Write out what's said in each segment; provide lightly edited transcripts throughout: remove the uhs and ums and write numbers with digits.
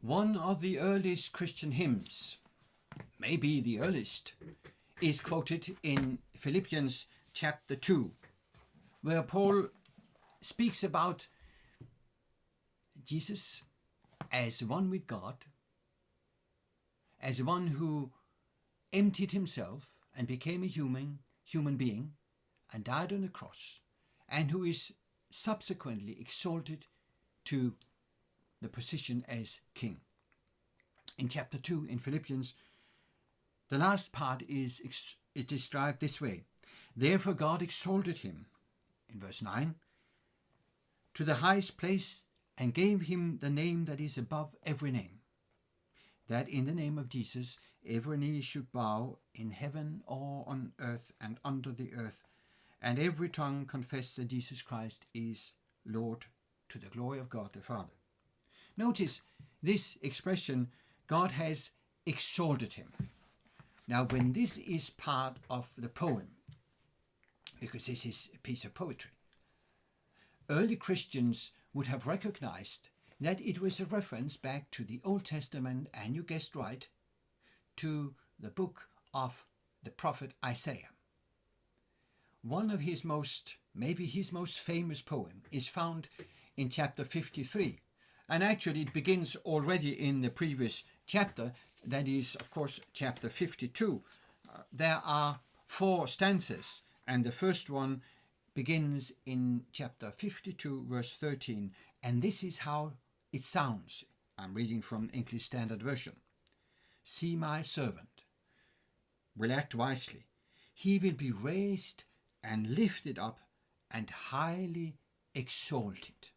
One of the earliest Christian hymns, maybe the earliest, is quoted in Philippians chapter 2, where Paul speaks about Jesus as one with God, as one who emptied himself and became a human being and died on the cross, and who is subsequently exalted to the position as king. In chapter 2 in Philippians, the last part is described this way. Therefore God exalted him, in verse 9, to the highest place and gave him the name that is above every name, that in the name of Jesus every knee should bow in heaven or on earth and under the earth, and every tongue confess that Jesus Christ is Lord, to the glory of God the Father. Notice this expression, God has exalted him. Now, when this is part of the poem, because this is a piece of poetry, early Christians would have recognized that it was a reference back to the Old Testament, and you guessed right, to the book of the prophet Isaiah. One of his maybe his most famous poem is found in chapter 53. And actually it begins already in the previous chapter, that is, of course, chapter 52. There are 4 stanzas, and the first one begins in chapter 52, verse 13, and this is how it sounds. I'm reading from English Standard Version. See, my servant will act wisely. He will be raised and lifted up and highly exalted.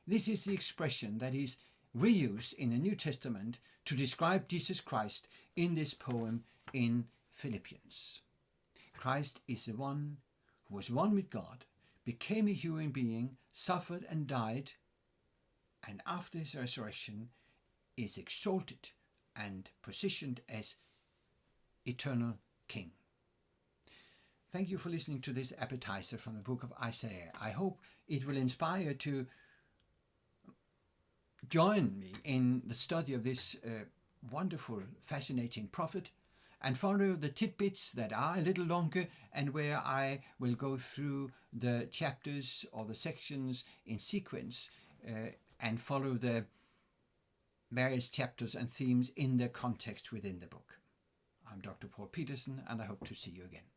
This is the expression that is reused in the New Testament to describe Jesus Christ in this poem in Philippians. Christ is the one who was one with God, became a human being, suffered and died, and after his resurrection is exalted and positioned as eternal King. Thank you for listening to this appetizer from the book of Isaiah. I hope it will inspire you to join me in the study of this wonderful, fascinating prophet, and follow the tidbits that are a little longer and where I will go through the chapters or the sections in sequence and follow the various chapters and themes in their context within the book. I'm Dr. Paul Petersen, and I hope to see you again.